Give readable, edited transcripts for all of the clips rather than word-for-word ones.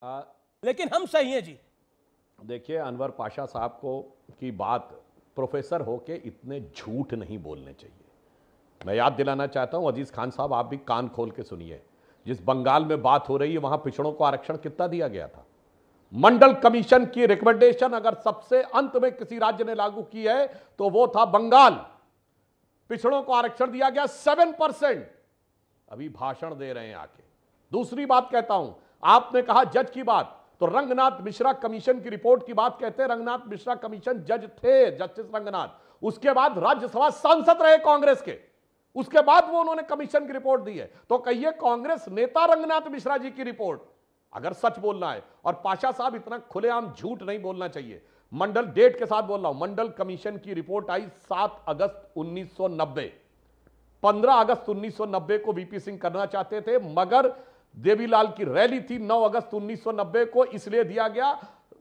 लेकिन हम सही हैं जी। देखिए, अनवर पाशा साहब को की बात प्रोफेसर होके इतने झूठ नहीं बोलने चाहिए। मैं याद दिलाना चाहता हूं, अजीज खान साहब, आप भी कान खोल के सुनिए। जिस बंगाल में बात हो रही है, वहां पिछड़ों को आरक्षण कितना दिया गया था? मंडल कमीशन की रिकमेंडेशन अगर सबसे अंत में किसी राज्य ने लागू की है तो वो था बंगाल। पिछड़ों को आरक्षण दिया गया 7%। अभी भाषण दे रहे हैं आके। दूसरी बात कहता हूं, आपने कहा जज की बात, तो रंगनाथ मिश्रा कमीशन की रिपोर्ट की बात कहते हैं। रंगनाथ मिश्रा कमीशन जज थे, जस्टिस रंगनाथ। उसके बाद राज्यसभा सांसद रहे कांग्रेस के, उसके बाद वो उन्होंने कमीशन की रिपोर्ट दी है। तो कहिए कांग्रेस नेता रंगनाथ मिश्रा जी की रिपोर्ट, अगर सच बोलना है। और पाशा साहब, इतना खुलेआम झूठ नहीं बोलना चाहिए। मंडल, डेट के साथ बोल रहा हूं, मंडल कमीशन की रिपोर्ट आई 7 अगस्त 1990। 15 अगस्त 1990 को वीपी सिंह करना चाहते थे, मगर देवीलाल की रैली थी 9 अगस्त 1990 को, इसलिए दिया गया।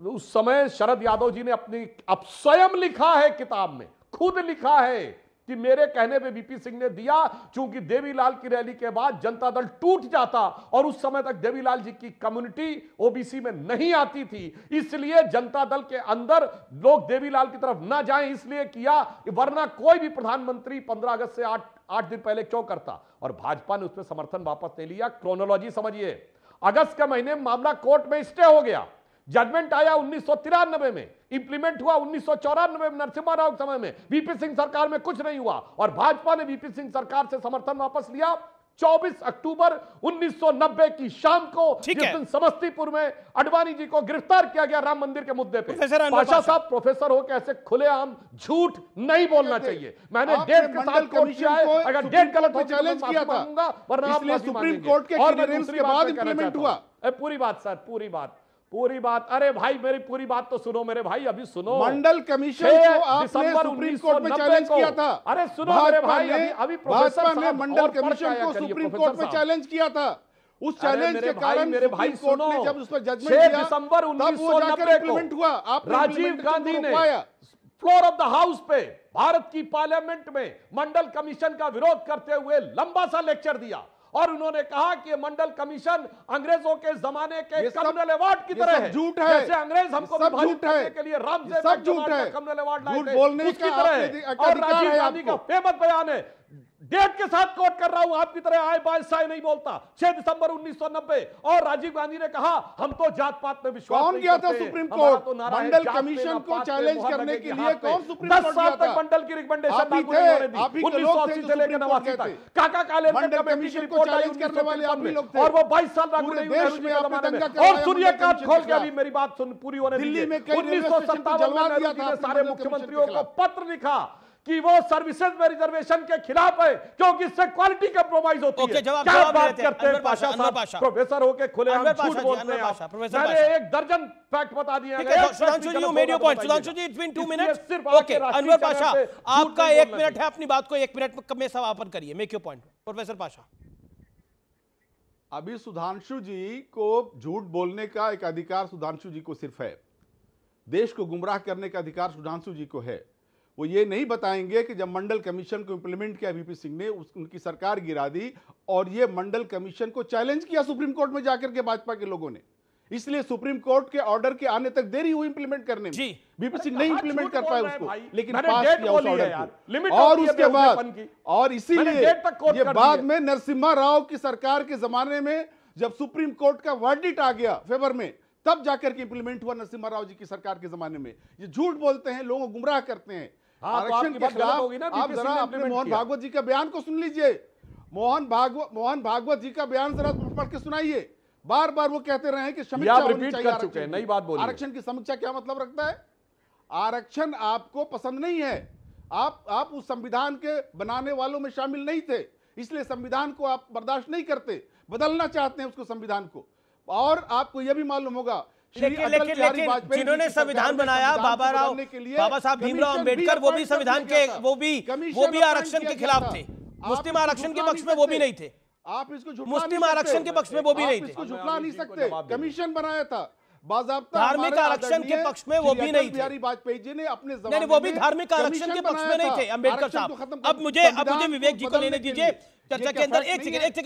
उस समय शरद यादव जी ने अपनी अब स्वयं लिखा है किताब में, खुद लिखा है कि मेरे कहने पे वीपी सिंह ने दिया, चूंकि देवीलाल की रैली के बाद जनता दल टूट जाता और उस समय तक देवीलाल जी की कम्युनिटी ओबीसी में नहीं आती थी, इसलिए जनता दल के अंदर लोग देवीलाल की तरफ ना जाएं, इसलिए किया। वरना कोई भी प्रधानमंत्री 15 अगस्त से 8 दिन पहले क्यों करता? और भाजपा ने उस पर समर्थन वापस नहीं लिया। क्रोनोलॉजी समझिए, अगस्त के महीने में मामला कोर्ट में स्टे हो गया, जजमेंट आया 1993 में, इंप्लीमेंट हुआ 1994 में नरसिम्हा राव के समय में, वीपी सिंह सरकार में कुछ नहीं हुआ और भाजपा ने वीपी सिंह सरकार से समर्थन वापस लिया 24 अक्टूबर 1990 की शाम को, जिस दिन समस्तीपुर में अडवाणी जी को गिरफ्तार किया गया राम मंदिर के मुद्दे पे। पाशा साहब, प्रोफेसर हो कैसे खुलेआम झूठ नहीं बोलना चाहिए। मैंने डेट के साथ कोर्ट किया है, अगर डेट गलत हो चैलेंज किया था, वरना आप सुप्रीम कोर्ट के क्लियरेंस के बाद इंप्लीमेंट हुआ। पूरी बात सर, पूरी बात। अरे भाई, मेरी पूरी बात तो सुनो मेरे भाई, अभी सुनो। मंडल कमीशन को आपने सुप्रीम कोर्ट में चैलेंज किया था। अरे सुनो मेरे भाई, अभी भाजपा ने मंडल कमीशन को सुप्रीम कोर्ट में चैलेंज किया था। उस चैलेंज के कारण मेरे भाई कोर्ट ने जब उस पर जजमेंट 6 दिसंबर 1990 को हुआ, राजीव गांधी ने फ्लोर ऑफ द हाउस पे भारत की पार्लियामेंट में मंडल कमीशन का विरोध करते हुए लंबा सा लेक्चर दिया और उन्होंने कहा कि ये मंडल कमीशन अंग्रेजों के जमाने के कम्युनल अवार्ड की तरह है। झूठ है, जैसे अंग्रेज हमको विभाजित करने के लिए राम से कम्युनल अवार्ड लाए थे, बोलने उसकी तरह। और राजीव गांधी का फेमस बयान है, डेट के साथ कोट कर रहा हूं, आपकी तरह आए बाय साय नहीं बोलता, 6 दिसंबर 1990। और राजीव गांधी ने कहा हम तो जात पात में विश्वास कौन गया था सुप्रीम कोर्ट? तो मंडल कमीशन को चैलेंज करने के लिए कौन सुप्रीम कोर्ट 10 साल तक मंडल की रिकमेंडेशन लागू नहीं होने दी, 1980 से लेकर 89 तक। काका कालेंकर कमेटी की रिपोर्ट आई 1953 में और वो 22 साल लागू नहीं हुई। और सुनिए, कान खोल के अभी मेरी बात सुन, पूरी होने दीजिए। 1957 में नेहरू जी ने सारे मुख्यमंत्रियों को पत्र लिखा कि वो सर्विसेज में रिजर्वेशन के खिलाफ है क्योंकि इससे क्वालिटी कंप्रोमाइज होती है। क्या बात करते हैं पाशा साहब, प्रोफेसर होके खुलेआम झूठ बोलते हैं आप। मैंने 1 दर्जन फैक्ट बता दिए हैं। Sudhanshu ji, you made your point. Sudhanshu ji, it's been 2 minutes. Okay, Anwar Pasha, आपका 1 मिनट है, अपनी बात को 1 मिनट में समापन करिए। Make your point professor Pasha. अभी सुधांशु जी को झूठ बोलने का एक अधिकार सुधांशु जी को सिर्फ है, देश को गुमराह करने का अधिकार सुधांशु जी को है। वो ये नहीं बताएंगे कि जब मंडल कमीशन को इंप्लीमेंट किया वीपी सिंह ने, उनकी सरकार गिरा दी और ये मंडल कमीशन को चैलेंज किया सुप्रीम कोर्ट में जाकर के भाजपा के लोगों ने, इसलिए सुप्रीम कोर्ट के ऑर्डर के आने तक देरी हुई इंप्लीमेंट करने में। वीपी सिंह नहीं इंप्लीमेंट कर पाए उसको, लेकिन पास किया उस ऑर्डर को। और उसके बाद, और इसीलिए ये बाद में नरसिम्हा राव की सरकार के जमाने में जब सुप्रीम कोर्ट का वर्डिक्ट आ गया फेवर में, तब जाकर के इंप्लीमेंट हुआ नरसिम्हा राव जी की सरकार के जमाने में। ये झूठ बोलते हैं, लोगों को गुमराह करते हैं। आरक्षण के खिलाफ आप जरा अपने मोहन भागवत जी का बयान को सुन लीजिए। मोहन भागवत जी का बयान जरा पढ़ के सुनाइए। बार बार वो कहते रहे हैं कि समीक्षा होनी चाहिए, नई बात बोलिए। आरक्षण की समीक्षा क्या मतलब रखता है? आरक्षण आपको पसंद नहीं है, आप उस संविधान के बनाने वालों में शामिल नहीं थे, इसलिए संविधान को आप बर्दाश्त नहीं करते, बदलना चाहते हैं उसको, संविधान को। और आपको यह भी मालूम होगा, लेकिन जिन्होंने संविधान बनाया बाबा साहब भीमराव अंबेडकर, वो भी संविधान के वो भी आरक्षण के खिलाफ थे। मुस्लिम आरक्षण के पक्ष में वो भी नहीं थे। आप इसको मुस्लिम आरक्षण के पक्ष में वो भी नहीं थे। इसको झुठला नहीं सकते। कमीशन बनाया था, बाज़ाब्ता धार्मिक आरक्षण के पक्ष में वो भी नहीं थे। बिहारी वाजपेयी जी ने अपने जमाने में वो भी धार्मिक आरक्षण के पक्ष में नहीं थे अम्बेडकर साहब। अब मुझे विवेक जी को लेने दीजिए चर्चा के अंदर। एक सेकंड